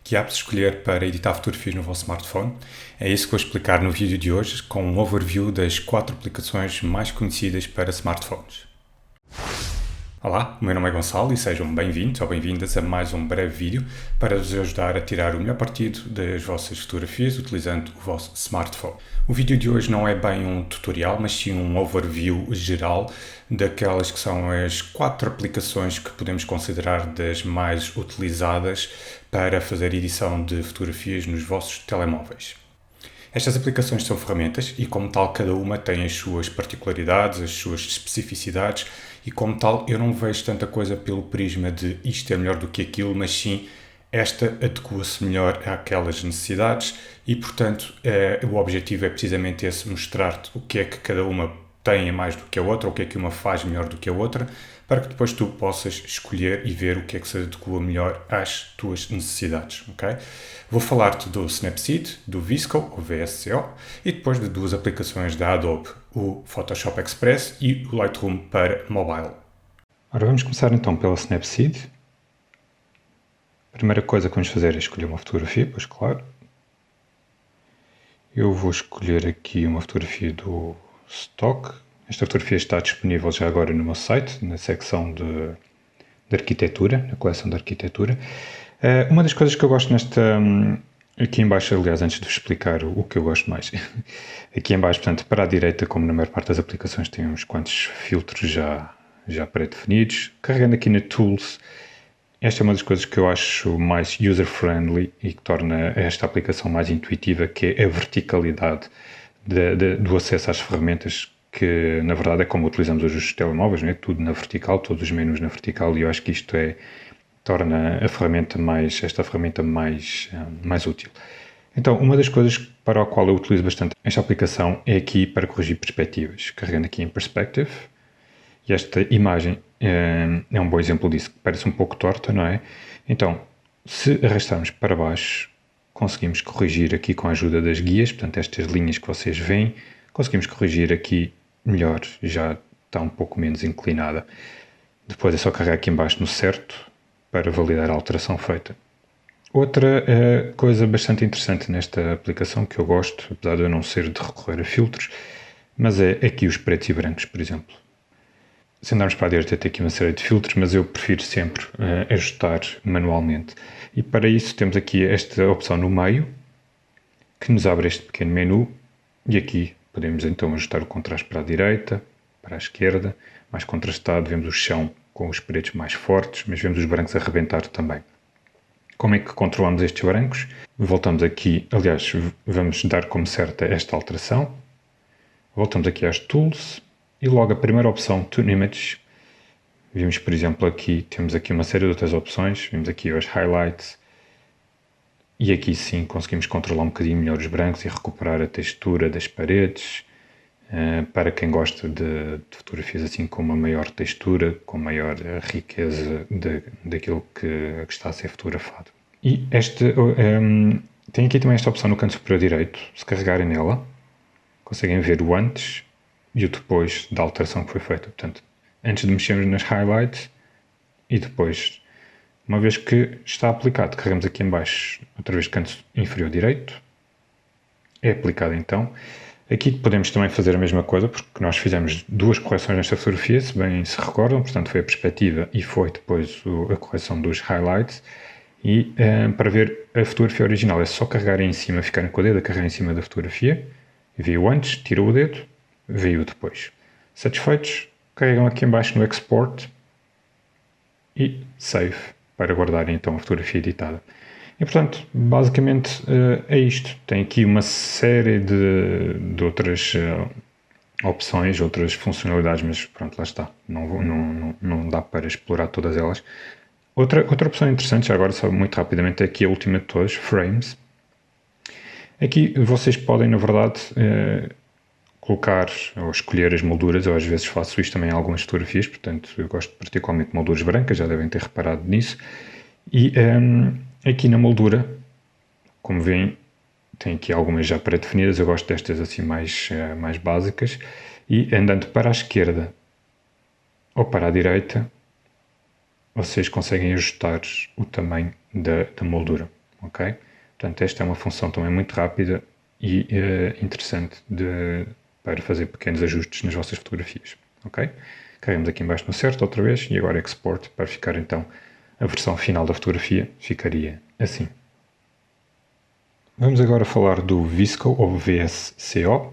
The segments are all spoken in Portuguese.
Que apps escolher para editar fotografias no vosso smartphone? É isso que vou explicar no vídeo de hoje, com um overview das 4 aplicações mais conhecidas para smartphones. Olá, o meu nome é Gonçalo e sejam bem-vindos ou bem-vindas a mais um breve vídeo para vos ajudar a tirar o melhor partido das vossas fotografias utilizando o vosso smartphone. O vídeo de hoje não é bem um tutorial, mas sim um overview geral daquelas que são as 4 aplicações que podemos considerar das mais utilizadas para fazer edição de fotografias nos vossos telemóveis. Estas aplicações são ferramentas e, como tal, cada uma tem as suas particularidades, as suas especificidades e, como tal, eu não vejo tanta coisa pelo prisma de isto é melhor do que aquilo, mas sim esta adequa-se melhor àquelas necessidades e, portanto, o objetivo é precisamente esse, mostrar-te o que é que cada uma tem a mais do que a outra, o que é que uma faz melhor do que a outra, para que depois tu possas escolher e ver o que é que se adequa melhor às tuas necessidades, ok? Vou falar-te do Snapseed, do VSCO, ou VSCO, e depois de 2 aplicações da Adobe, o Photoshop Express e o Lightroom para mobile. Ora, vamos começar então pela Snapseed. A primeira coisa que vamos fazer é escolher uma fotografia, pois claro. Eu vou escolher aqui uma fotografia do Stock. Esta fotografia está disponível já agora no meu site, na secção de arquitetura, na coleção de arquitetura. Uma das coisas que eu gosto aqui em baixo, aliás, antes de vos explicar o que eu gosto mais, aqui em baixo, portanto, para a direita, como na maior parte das aplicações, tem uns quantos filtros já pré-definidos. Carregando aqui na Tools, esta é uma das coisas que eu acho mais user-friendly e que torna esta aplicação mais intuitiva, que é a verticalidade do acesso às ferramentas, que na verdade é como utilizamos hoje os telemóveis, não é? Tudo na vertical, todos os menus na vertical, e eu acho que isto torna esta ferramenta mais útil. Então, uma das coisas para a qual eu utilizo bastante esta aplicação é aqui para corrigir perspectivas. Carregando aqui em Perspective, e esta imagem é um bom exemplo disso, que parece um pouco torta, não é? Então, se arrastarmos para baixo, conseguimos corrigir aqui com a ajuda das guias, portanto, estas linhas que vocês veem, conseguimos corrigir aqui melhor, já está um pouco menos inclinada. Depois é só carregar aqui em baixo no certo para validar a alteração feita. Outra coisa bastante interessante nesta aplicação que eu gosto, apesar de eu não ser de recorrer a filtros, mas é aqui os pretos e brancos, por exemplo. Se andarmos para a direita tem aqui uma série de filtros, mas eu prefiro sempre ajustar manualmente. E para isso temos aqui esta opção no meio, que nos abre este pequeno menu, e aqui podemos então ajustar o contraste para a direita, para a esquerda, mais contrastado, vemos o chão com os pretos mais fortes, mas vemos os brancos a arrebentar também. Como é que controlamos estes brancos? Voltamos aqui, aliás, vamos dar como certa esta alteração. Voltamos aqui às Tools e logo a primeira opção, Tune Image. Vimos, por exemplo, aqui, temos aqui uma série de outras opções. Vimos aqui os Highlights. E aqui sim conseguimos controlar um bocadinho melhor os brancos e recuperar a textura das paredes. Para quem gosta de fotografias assim com uma maior textura, com maior riqueza daquilo que está a ser fotografado. E tem aqui também esta opção no canto superior direito. Se carregarem nela, conseguem ver o antes e o depois da alteração que foi feita. Portanto, antes de mexermos nas highlights e depois, uma vez que está aplicado, carregamos aqui em baixo, outra vez canto inferior direito. É aplicado então. Aqui podemos também fazer a mesma coisa, porque nós fizemos 2 correções nesta fotografia, se bem se recordam, portanto foi a perspectiva e foi depois a correção dos highlights. E para ver a fotografia original é só carregar em cima, ficarem com o dedo a carregar em cima da fotografia, vê o antes, tira o dedo, vê o depois. Satisfeitos, carregam aqui em baixo no Export e Save, para guardarem então a fotografia editada. E portanto, basicamente é isto. Tem aqui uma série de outras opções, outras funcionalidades, mas pronto, lá está. Não dá para explorar todas elas. Outra opção interessante, já agora só muito rapidamente, é aqui a última de todas, Frames. Aqui vocês podem, na verdade, colocar ou escolher as molduras. Eu às vezes faço isto também em algumas fotografias, portanto eu gosto particularmente de molduras brancas, já devem ter reparado nisso. E aqui na moldura, como veem, tem aqui algumas já pré-definidas, eu gosto destas assim mais básicas, e andando para a esquerda ou para a direita, vocês conseguem ajustar o tamanho da moldura. ok? Portanto, esta é uma função também muito rápida e interessante para fazer pequenos ajustes nas vossas fotografias, ok? Carregamos aqui em baixo no certo outra vez e agora export para ficar então a versão final da fotografia, ficaria assim. Vamos agora falar do VSCO ou VSCO.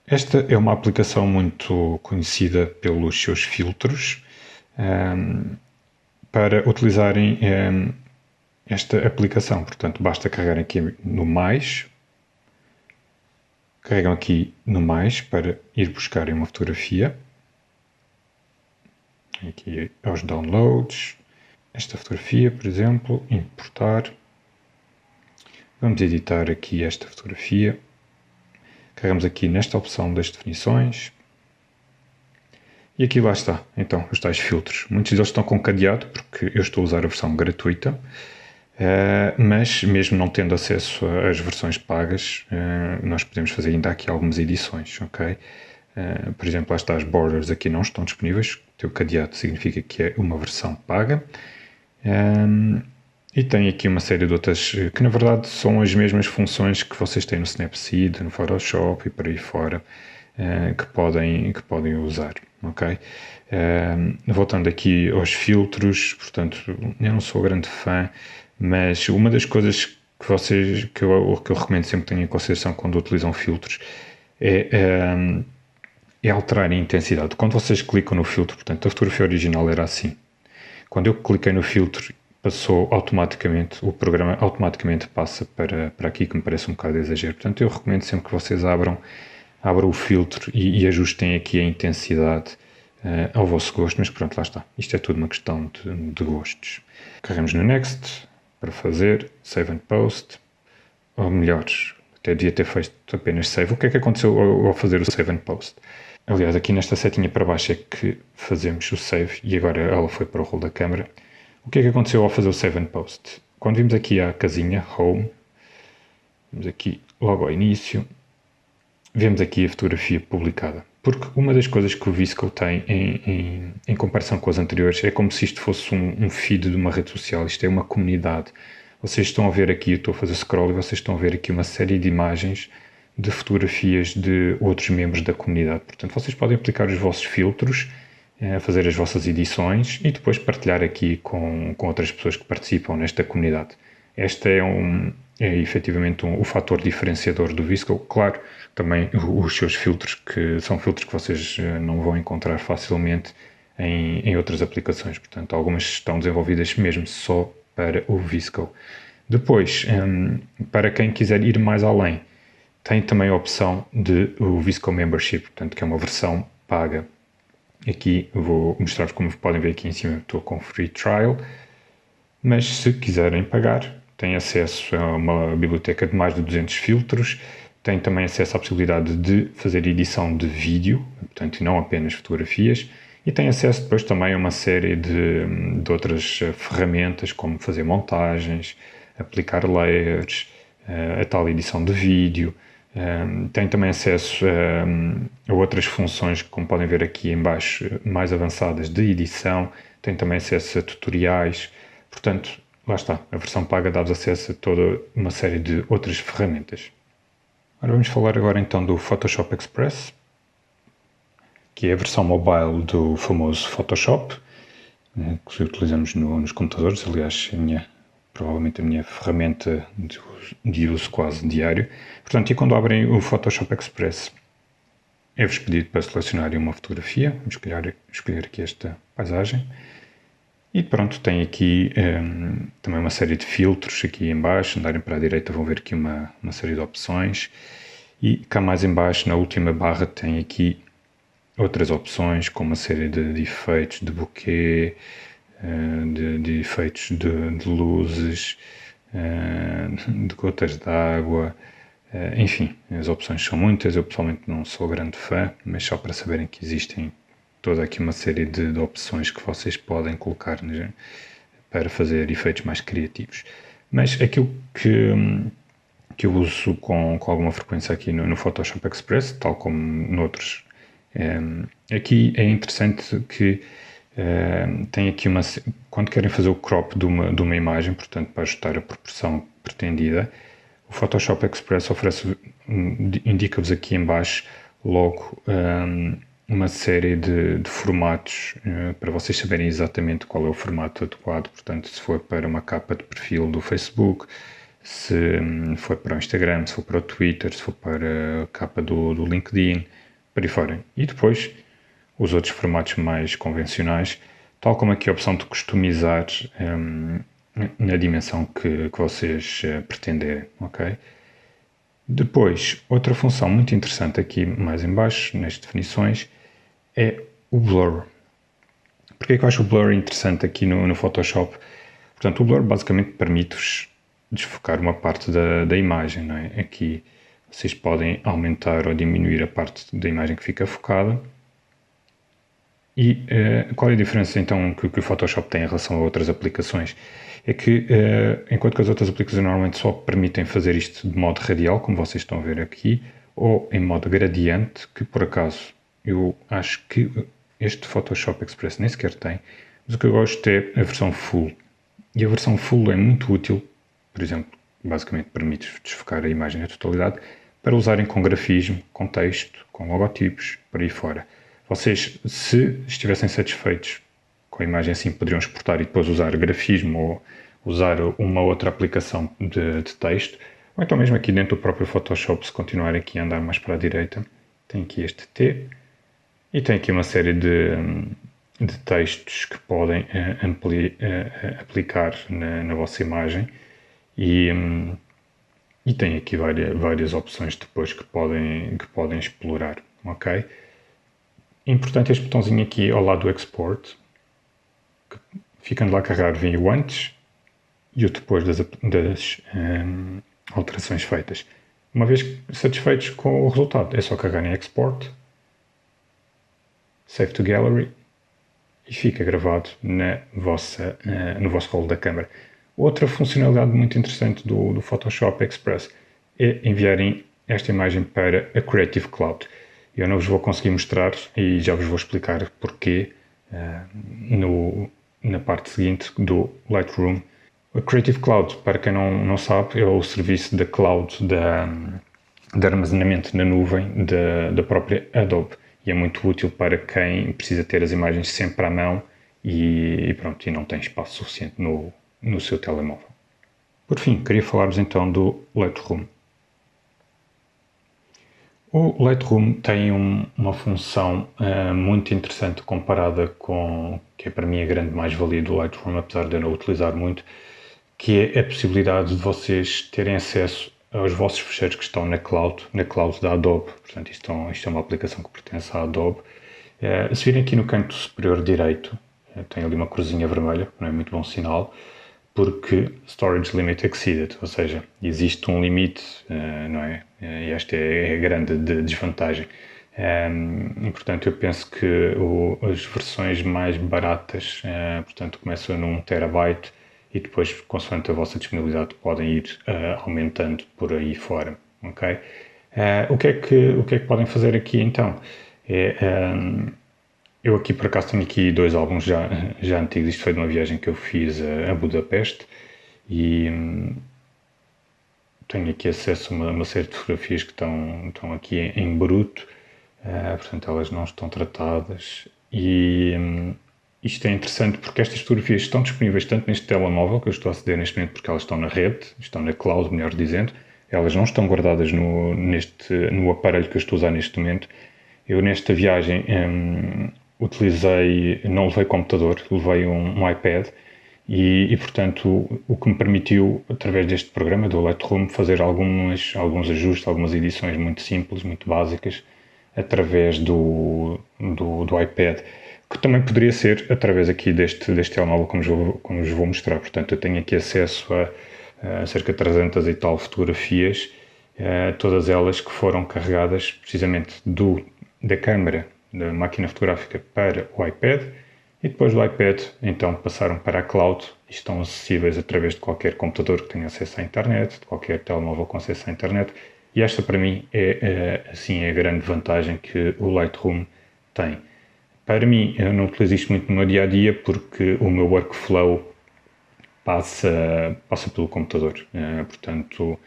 Esta é uma aplicação muito conhecida pelos seus filtros para utilizarem esta aplicação. Portanto, basta carregar aqui no mais, carregam aqui no mais para ir buscarem uma fotografia. Aqui aos downloads, esta fotografia, por exemplo, importar. Vamos editar aqui esta fotografia. Carregamos aqui nesta opção das definições. E aqui lá está, então, os tais filtros. Muitos deles estão com cadeado, porque eu estou a usar a versão gratuita, mas mesmo não tendo acesso às versões pagas, nós podemos fazer ainda aqui algumas edições, ok? Por exemplo, lá está, as borders aqui não estão disponíveis, o cadeado significa que é uma versão paga. E tem aqui uma série de outras, que na verdade são as mesmas funções que vocês têm no Snapseed, no Photoshop e por aí fora, que podem usar, ok? Voltando aqui aos filtros, portanto, eu não sou grande fã, mas uma das coisas que eu recomendo sempre que tenham em consideração quando utilizam filtros é alterar a intensidade. Quando vocês clicam no filtro, portanto, a fotografia original era assim. Quando eu cliquei no filtro, o programa automaticamente passa para aqui, que me parece um bocado de exagero. Portanto, eu recomendo sempre que vocês abram o filtro e ajustem aqui a intensidade ao vosso gosto, mas pronto, lá está. Isto é tudo uma questão de gostos. Carregamos no Next para fazer Save and Post, ou melhor, até devia ter feito apenas Save. O que é que aconteceu ao fazer o Save and Post? Aliás, aqui nesta setinha para baixo é que fazemos o Save e agora ela foi para o rolo da câmera. O que é que aconteceu ao fazer o Save and Post? Quando vimos aqui a casinha Home, vemos aqui logo ao início, vemos aqui a fotografia publicada. Porque uma das coisas que o VSCO tem em comparação com as anteriores é como se isto fosse um feed de uma rede social, isto é uma comunidade. Vocês estão a ver aqui, eu estou a fazer scroll e vocês estão a ver aqui uma série de imagens de fotografias de outros membros da comunidade. Portanto, vocês podem aplicar os vossos filtros, fazer as vossas edições e depois partilhar aqui com outras pessoas que participam nesta comunidade. Este é efetivamente o fator diferenciador do VSCO. Claro, também os seus filtros, que são filtros que vocês não vão encontrar facilmente em outras aplicações. Portanto, algumas estão desenvolvidas mesmo só para o VSCO. Depois, para quem quiser ir mais além, tem também a opção de o VSCO Membership, portanto, que é uma versão paga. Aqui vou mostrar-vos, como podem ver aqui em cima, estou com Free Trial, mas se quiserem pagar, têm acesso a uma biblioteca de mais de 200 filtros, têm também acesso à possibilidade de fazer edição de vídeo, portanto, não apenas fotografias, e têm acesso depois também a uma série de outras ferramentas, como fazer montagens, aplicar layers, a tal edição de vídeo. Tem também acesso a outras funções, como podem ver aqui em baixo, mais avançadas de edição. Tem também acesso a tutoriais. Portanto, lá está, a versão paga dá-vos acesso a toda uma série de outras ferramentas. Ora, vamos falar agora então do Photoshop Express, que é a versão mobile do famoso Photoshop, que utilizamos nos computadores. Aliás, provavelmente a minha ferramenta de uso quase diário. Portanto, e quando abrem o Photoshop Express, é-vos pedido para selecionarem uma fotografia. Vamos escolher aqui esta paisagem. E pronto, tem aqui também uma série de filtros aqui em baixo. Andarem para a direita vão ver aqui uma série de opções. E cá mais em baixo, na última barra, tem aqui outras opções, como uma série de efeitos de bokeh, de efeitos de luzes, de gotas de água, enfim, as opções são muitas. Eu pessoalmente não sou grande fã, mas só para saberem que existem toda aqui uma série de opções que vocês podem colocar, né, para fazer efeitos mais criativos. Mas aquilo que eu uso com alguma frequência aqui no Photoshop Express, tal como noutros, aqui é interessante que Tem aqui quando querem fazer o crop de uma imagem, portanto para ajustar a proporção pretendida, o Photoshop Express indica-vos aqui em baixo logo uma série de formatos para vocês saberem exatamente qual é o formato adequado. Portanto, se for para uma capa de perfil do Facebook, se for para o Instagram, se for para o Twitter, se for para a capa do LinkedIn, por aí fora. E depois os outros formatos mais convencionais, tal como aqui a opção de customizar na dimensão que vocês pretenderem, ok? Depois, outra função muito interessante aqui mais em baixo, nas definições, é o blur. Porquê é que eu acho o blur interessante aqui no Photoshop? Portanto, o blur basicamente permite-vos desfocar uma parte da imagem, não é? Aqui vocês podem aumentar ou diminuir a parte da imagem que fica focada. E qual é a diferença então que o Photoshop tem em relação a outras aplicações? É que enquanto que as outras aplicações normalmente só permitem fazer isto de modo radial, como vocês estão a ver aqui, ou em modo gradiente, que por acaso eu acho que este Photoshop Express nem sequer tem, mas o que eu gosto é a versão full. E a versão full é muito útil, por exemplo, basicamente permite desfocar a imagem na totalidade, para usarem com grafismo, com texto, com logotipos, por aí fora. Vocês, se estivessem satisfeitos com a imagem assim, poderiam exportar e depois usar grafismo ou usar uma outra aplicação de texto, ou então mesmo aqui dentro do próprio Photoshop, se continuar aqui a andar mais para a direita, tem aqui este T e tem aqui uma série de textos que podem aplicar na vossa imagem e tem aqui várias opções depois que podem explorar, ok? Importante este botãozinho aqui ao lado do Export, que, ficando lá a carregar, vem o antes e o depois das alterações feitas. Uma vez satisfeitos com o resultado, é só carregar em Export, Save to Gallery e fica gravado no vosso rolo da câmera. Outra funcionalidade muito interessante do Photoshop Express é enviarem esta imagem para a Creative Cloud. Eu não vos vou conseguir mostrar e já vos vou explicar porquê na parte seguinte do Lightroom. A Creative Cloud, para quem não sabe, é o serviço da cloud de armazenamento na nuvem da própria Adobe e é muito útil para quem precisa ter as imagens sempre à mão e não tem espaço suficiente no seu telemóvel. Por fim, queria falar-vos então do Lightroom. O Lightroom tem uma função muito interessante comparada com, que é para mim a grande mais-valia do Lightroom, apesar de eu não utilizar muito, que é a possibilidade de vocês terem acesso aos vossos ficheiros que estão na cloud da Adobe. Portanto, isto é uma aplicação que pertence à Adobe. Se virem aqui no canto superior direito, tem ali uma cruzinha vermelha, não é muito bom sinal, porque Storage Limit Exceeded, ou seja, existe um limite, não é? E esta é a grande desvantagem. E, portanto, eu penso que as versões mais baratas, portanto, começam num terabyte e depois, consoante a vossa disponibilidade, podem ir aumentando por aí fora, ok? O que é que podem fazer aqui, então? Eu aqui, por acaso, tenho aqui 2 álbuns já antigos. Isto foi de uma viagem que eu fiz a Budapeste e tenho aqui acesso a uma série de fotografias que estão aqui em bruto, portanto elas não estão tratadas e isto é interessante porque estas fotografias estão disponíveis tanto neste telemóvel que eu estou a aceder neste momento porque elas estão na rede, estão na cloud, melhor dizendo, elas não estão guardadas no aparelho que eu estou a usar neste momento. Eu nesta viagem não levei computador, levei um iPad e portanto o que me permitiu, através deste programa do Lightroom, fazer alguns ajustes, algumas edições muito simples, muito básicas, através do iPad, que também poderia ser através aqui deste telemóvel, como vos vou mostrar. Portanto, eu tenho aqui acesso a cerca de 300 e tal fotografias, todas elas que foram carregadas precisamente da câmara da máquina fotográfica para o iPad e depois do iPad então passaram para a cloud e estão acessíveis através de qualquer computador que tenha acesso à internet, de qualquer telemóvel com acesso à internet, e esta para mim é assim a grande vantagem que o Lightroom tem. Para mim, eu não utilizo isto muito no meu dia-a-dia porque o meu workflow passa pelo computador. Portanto,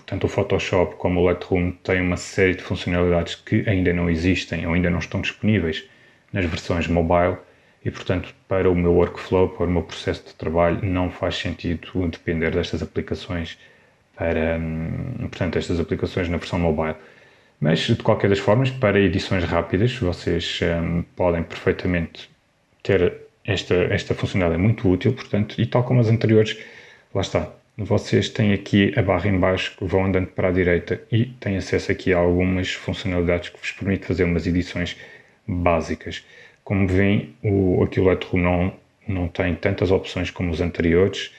tanto o Photoshop como o Lightroom têm uma série de funcionalidades que ainda não existem ou ainda não estão disponíveis nas versões mobile e, portanto, para o meu workflow, para o meu processo de trabalho, não faz sentido depender destas aplicações portanto, estas aplicações na versão mobile. Mas, de qualquer das formas, para edições rápidas, vocês podem perfeitamente ter esta funcionalidade, é muito útil, portanto, e tal como as anteriores, lá está, vocês têm aqui a barra em baixo, vão andando para a direita e têm acesso aqui a algumas funcionalidades que vos permitem fazer umas edições básicas. Como veem, aqui o Lightroom não tem tantas opções como os anteriores,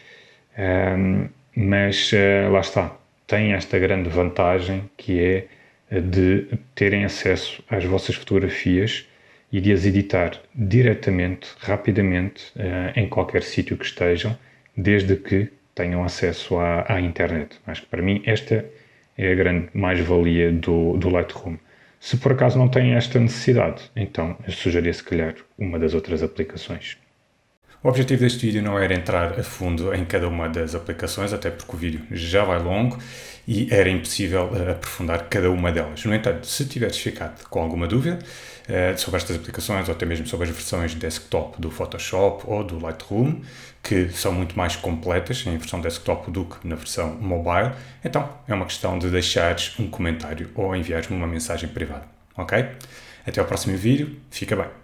mas lá está, tem esta grande vantagem que é de terem acesso às vossas fotografias e de as editar diretamente, rapidamente, em qualquer sítio que estejam, desde que tenham acesso à internet. Acho que para mim esta é a grande mais-valia do Lightroom. Se por acaso não têm esta necessidade, então eu sugeria se calhar uma das outras aplicações. O objetivo deste vídeo não era entrar a fundo em cada uma das aplicações, até porque o vídeo já vai longo e era impossível aprofundar cada uma delas. No entanto, se tiveres ficado com alguma dúvida sobre estas aplicações ou até mesmo sobre as versões desktop do Photoshop ou do Lightroom, que são muito mais completas em versão desktop do que na versão mobile, então é uma questão de deixares um comentário ou enviares-me uma mensagem privada, ok? Até ao próximo vídeo, fica bem!